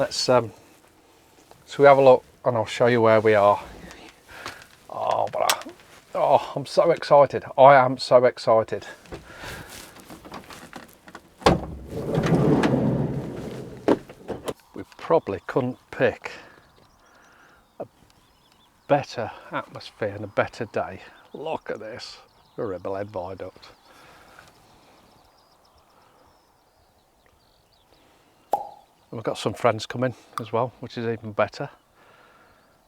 So we have a look and I'll show you where we are. I'm so excited. I am so excited. We probably couldn't pick a better atmosphere and a better day. Look at this, the Ribblehead Viaduct. And we've got some friends coming as well, which is even better.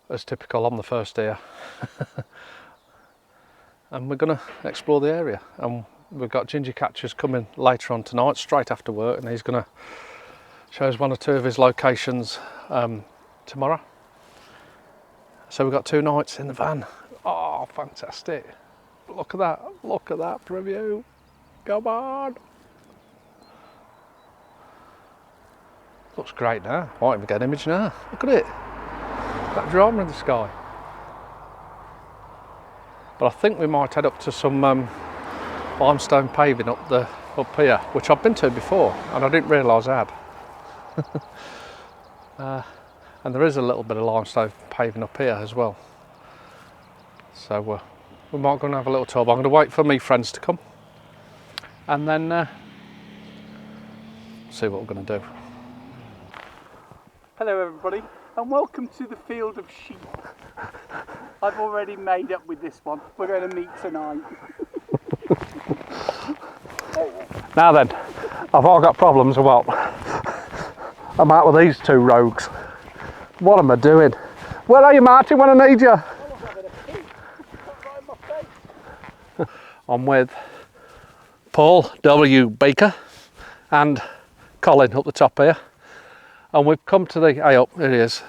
As typical, I'm the first here. And we're going to explore the area. And we've got Ginger Catchers coming later on tonight, straight after work, and he's going to show us one or two of his locations tomorrow. So we've got 2 nights in the van. Oh, fantastic. Look at that for a view. Come on. Looks great now. Might even get an image now. Look at it. That drama in the sky. But I think we might head up to some limestone paving up here, which I've been to before and I didn't realise I had. And there is a little bit of limestone paving up here as well. So we might go and have a little tour. I'm going to wait for me friends to come and then see what we're going to do. Hello everybody and welcome to the field of sheep. I've already made up with this one. We're going to meet tonight. Now then, have I got problems or what? I'm out with these 2 rogues. What am I doing? Where are you, Martin, when I need you? I'm with Paul W. Baker and Colin up the top here. And we've come to the, hey up, here he is.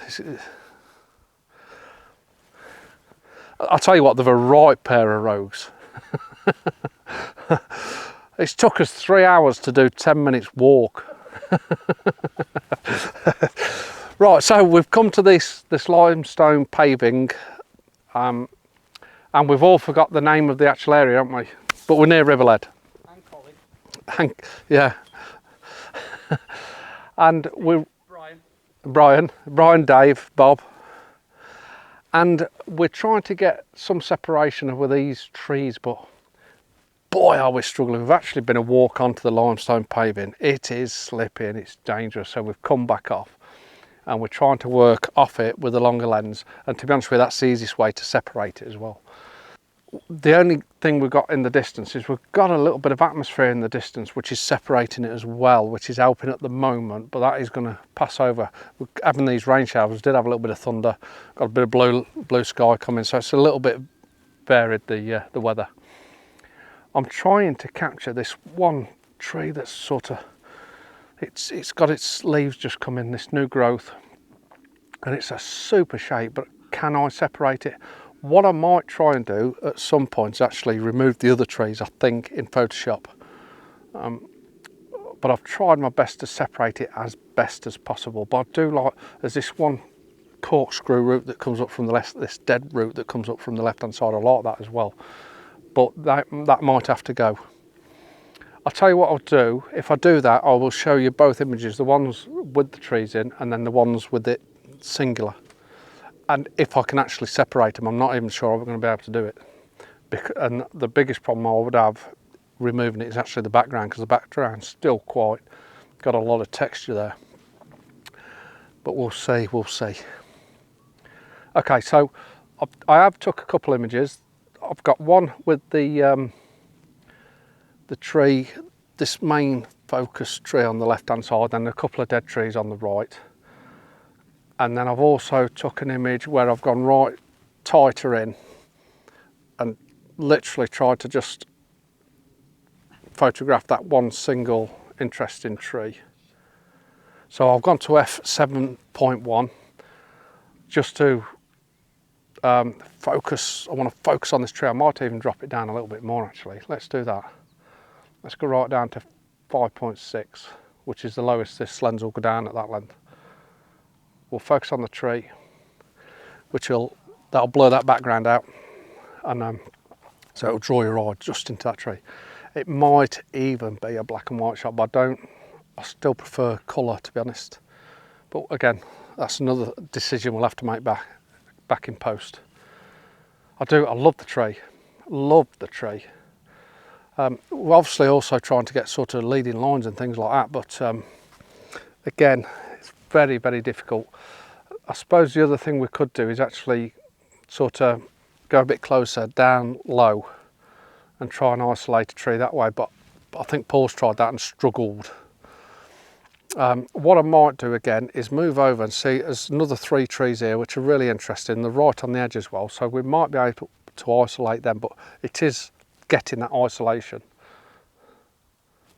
I'll tell you what, they're a right pair of rogues. It's took us 3 hours to do 10 minutes walk. Right, so we've come to this limestone paving, and we've all forgot the name of the actual area, haven't we? But we're near Ribblehead. And Colin. Yeah. And we're Brian, Dave, Bob. And we're trying to get some separation with these trees, but boy are we struggling. We've actually been a walk onto the limestone paving. It is slippy and it's dangerous, so we've come back off and we're trying to work off it with a longer lens, and to be honest with you, that's the easiest way to separate it as well. The only thing we've got in the distance is we've got a little bit of atmosphere in the distance which is separating it as well, which is helping at the moment, but that is going to pass over. We're having these rain showers, did have a little bit of thunder, got a bit of blue sky coming, so it's a little bit varied, the weather. I'm trying to capture this one tree that's sort of, it's got its leaves just come in, this new growth, and it's a super shape, but can I separate it? What I might try and do at some point is actually remove the other trees, I think, in Photoshop. But I've tried my best to separate it as best as possible. But I do like, there's this one corkscrew root that comes up from the left, this dead root that comes up from the left-hand side. I like that as well. But that might have to go. I'll tell you what I'll do. If I do that, I will show you both images, the ones with the trees in and then the ones with it singular. And if I can actually separate them, I'm not even sure I'm going to be able to do it. And the biggest problem I would have removing it is actually the background, because the background's still quite got a lot of texture there. But we'll see. Okay, so I have took a couple images. I've got one with the tree, this main focus tree on the left-hand side, and a couple of dead trees on the right. And then I've also took an image where I've gone right tighter in and literally tried to just photograph that one single interesting tree. So I've gone to f7.1 just to focus. I want to focus on this tree. I might even drop it down a little bit more actually. Let's do that. Let's go right down to 5.6, which is the lowest this lens will go down at that length. We'll focus on the tree, that'll blur that background out, and so it'll draw your eye just into that tree. It might even be a black and white shot, but I still prefer colour, to be honest. But again, that's another decision we'll have to make back in post. I love the tree, love the tree. We're obviously also trying to get sort of leading lines and things like that, but again, it's very, very difficult. I suppose the other thing we could do is actually sort of go a bit closer down low and try and isolate a tree that way, but I think Paul's tried that and struggled. What I might do again is move over and see there's another 3 trees here which are really interesting. They're right on the edge as well, so we might be able to isolate them, but it is getting that isolation.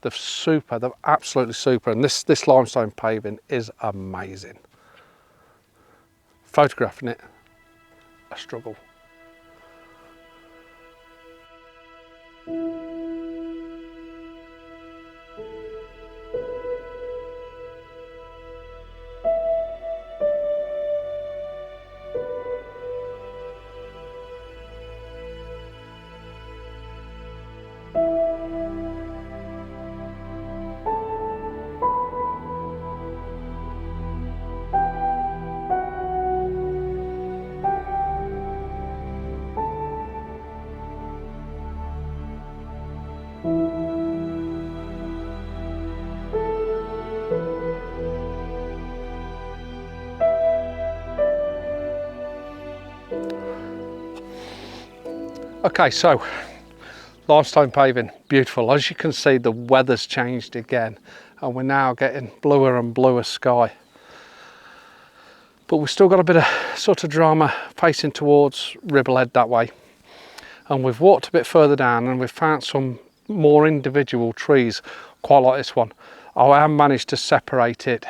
They're super, they're absolutely super, and this limestone paving is amazing. Photographing it, a struggle. Okay, so limestone paving, beautiful. As you can see, the weather's changed again and we're now getting bluer and bluer sky. But we've still got a bit of sort of drama facing towards Ribblehead that way. And we've walked a bit further down and we've found some more individual trees, quite like this one. I have managed to separate it.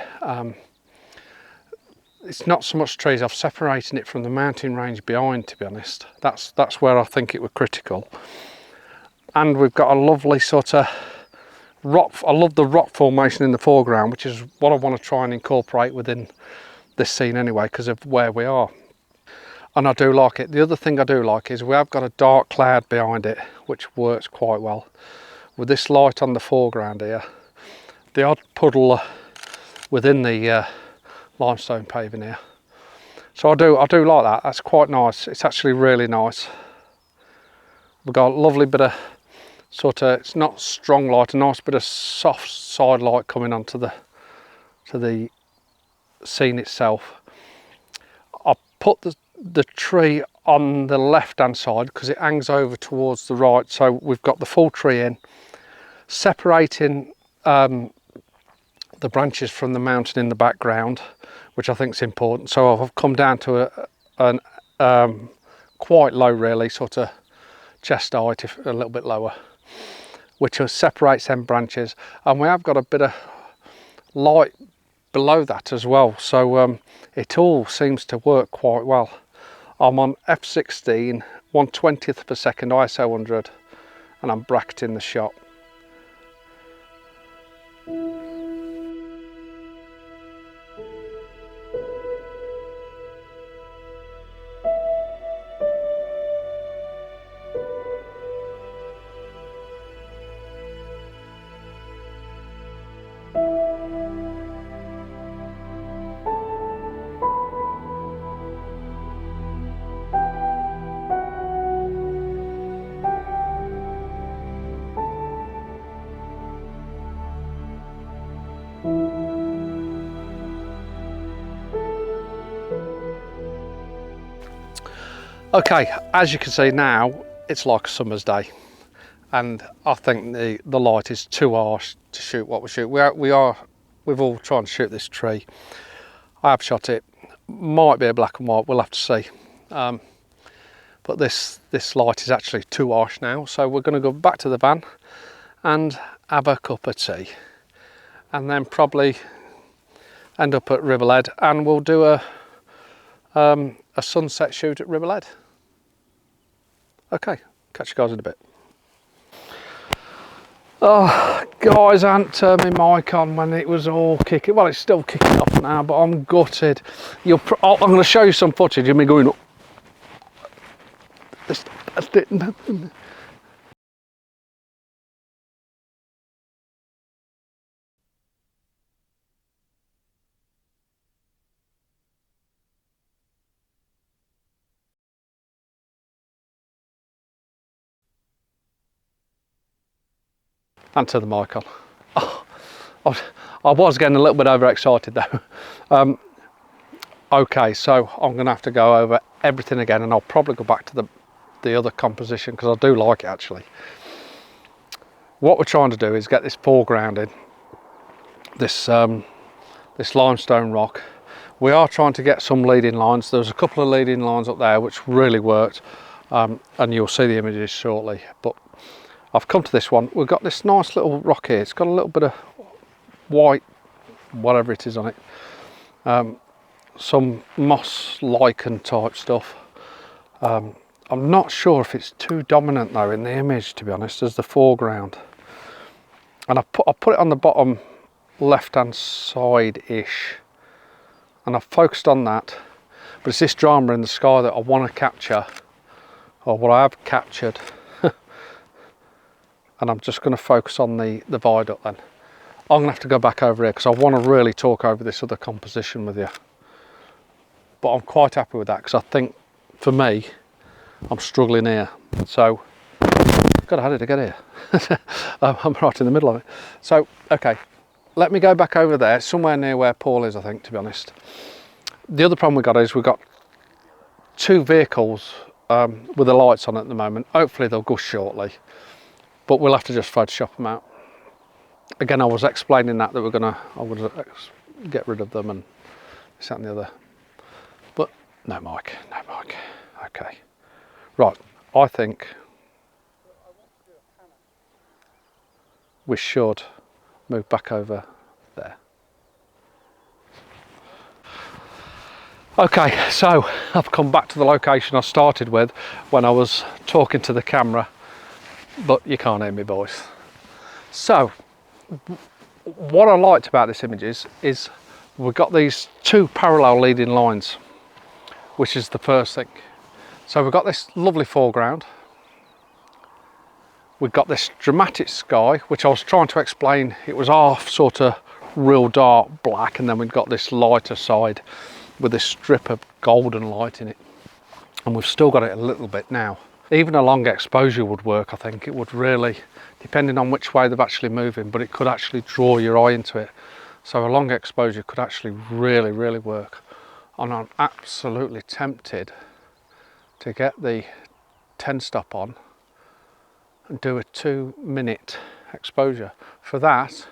It's not so much trees, I've separated it from the mountain range behind, to be honest. That's where I think it was critical. And we've got a lovely sort of rock, I love the rock formation in the foreground, which is what I want to try and incorporate within this scene anyway, because of where we are. And I do like it. The other thing I do like is we have got a dark cloud behind it, which works quite well. With this light on the foreground here, the odd puddle within the limestone paving here. So I do like that. That's quite nice. It's actually really nice. We've got a lovely bit of sort of, it's not strong light, a nice bit of soft side light coming onto the scene itself. I put the tree on the left hand side because it hangs over towards the right, so we've got the full tree in, separating the branches from the mountain in the background, which I think is important. So I've come down to an quite low, really, sort of chest height, if a little bit lower, which separates them branches. And we have got a bit of light below that as well, so it all seems to work quite well. I'm on f16, 1/20th per second ISO 100, and I'm bracketing the shot. Okay, as you can see now, it's like a summer's day, and I think the light is too harsh to shoot what we shoot. We've all tried to shoot this tree. I have shot it. Might be a black and white, we'll have to see. But this light is actually too harsh now, so we're going to go back to the van and have a cup of tea, and then probably end up at Ribblehead, and we'll do a sunset shoot at Ribblehead. Okay, catch you guys in a bit. Oh, guys, I hadn't turned my mic on when it was all kicking. Well, it's still kicking off now, but I'm gutted. I'm going to show you some footage of me going up. and to the mic on. Oh, I was getting a little bit overexcited though. Okay, so I'm going to have to go over everything again, and I'll probably go back to the other composition because I do like it actually. What we're trying to do is get this foreground in, this limestone rock. We are trying to get some leading lines. There's a couple of leading lines up there which really worked, and you'll see the images shortly. But I've come to this one. We've got this nice little rock here. It's got a little bit of white, whatever it is on it. Some moss lichen type stuff. I'm not sure if it's too dominant though in the image, to be honest, as the foreground. And I put it on the bottom left hand side ish, and I've focused on that, but it's this drama in the sky that I want to capture, or what I have captured. And I'm just going to focus on the viaduct then. I'm going to have to go back over here because I want to really talk over this other composition with you. But I'm quite happy with that because I think, for me, I'm struggling here. So, God, how did I get here? I'm right in the middle of it. So, okay, let me go back over there, somewhere near where Paul is, I think, to be honest. The other problem we've got is we've got two vehicles with the lights on at the moment. Hopefully they'll gush shortly, but we'll have to just Photoshop them out. Again, I was explaining that I would get rid of them and this, that and the other. But no mic. Okay. Right, I think we should move back over there. Okay, so I've come back to the location I started with when I was talking to the camera, but you can't hear me, boys. So, what I liked about this image is we've got these two parallel leading lines, which is the first thing. So we've got this lovely foreground. We've got this dramatic sky, which I was trying to explain. It was half sort of real dark black, and then we've got this lighter side with this strip of golden light in it. And we've still got it a little bit now. Even a long exposure would work, I think. It would really, depending on which way they're actually moving, but it could actually draw your eye into it. So a long exposure could actually really, really work. And I'm absolutely tempted to get the 10 stop on and do a 2-minute exposure. For that,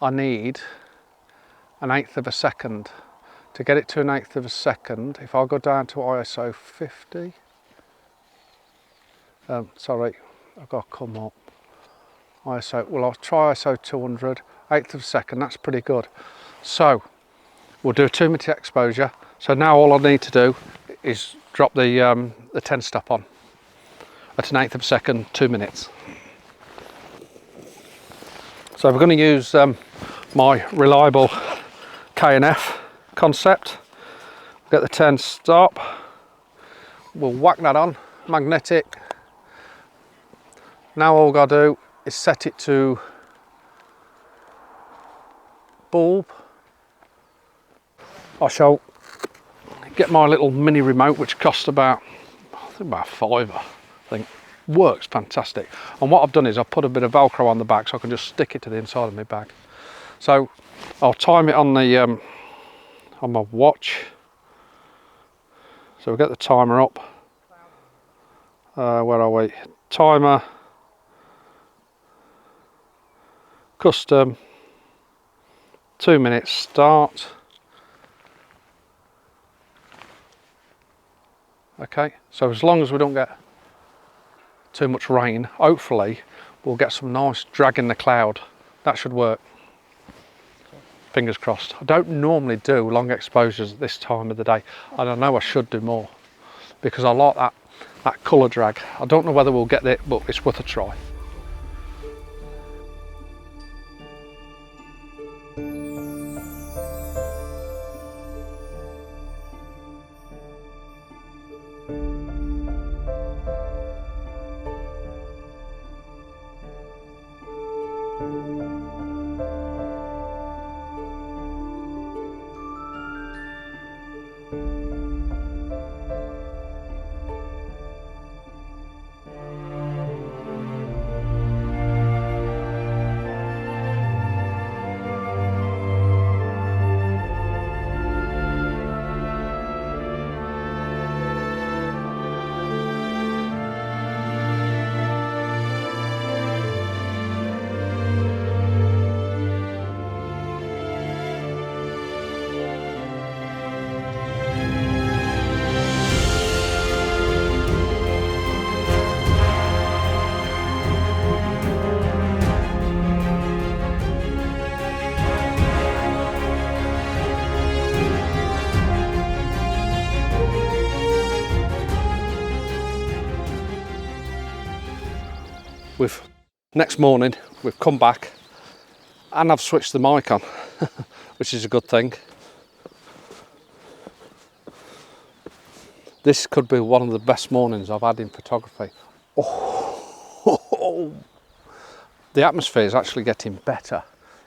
I need 1/8 of a second. To get it to 1/8 of a second, if I go down to ISO 50, sorry, I've got to come up. ISO, well, I'll try ISO 200, 1/8 of a second, that's pretty good. So, we'll do a 2-minute exposure. So now all I need to do is drop the 10 stop on at 1/8 of a second, 2 minutes. So we're going to use my reliable K&F concept. Get the 10 stop. We'll whack that on, magnetic. Now all we've got to do is set it to bulb. I shall get my little mini remote, which cost about, I think about £5, I think. Works fantastic. And what I've done is I've put a bit of Velcro on the back so I can just stick it to the inside of my bag. So I'll time it on the on my watch. So we'll get the timer up. Where are we? Timer. Custom. 2 minutes start. Okay, so as long as we don't get too much rain, hopefully we'll get some nice drag in the cloud. That should work. Fingers crossed. I don't normally do long exposures at this time of the day, and I know I should do more because I like that colour drag. I don't know whether we'll get it, but it's worth a try. Next morning, we've come back and I've switched the mic on, which is a good thing. This could be one of the best mornings I've had in photography. Oh, the atmosphere is actually getting better.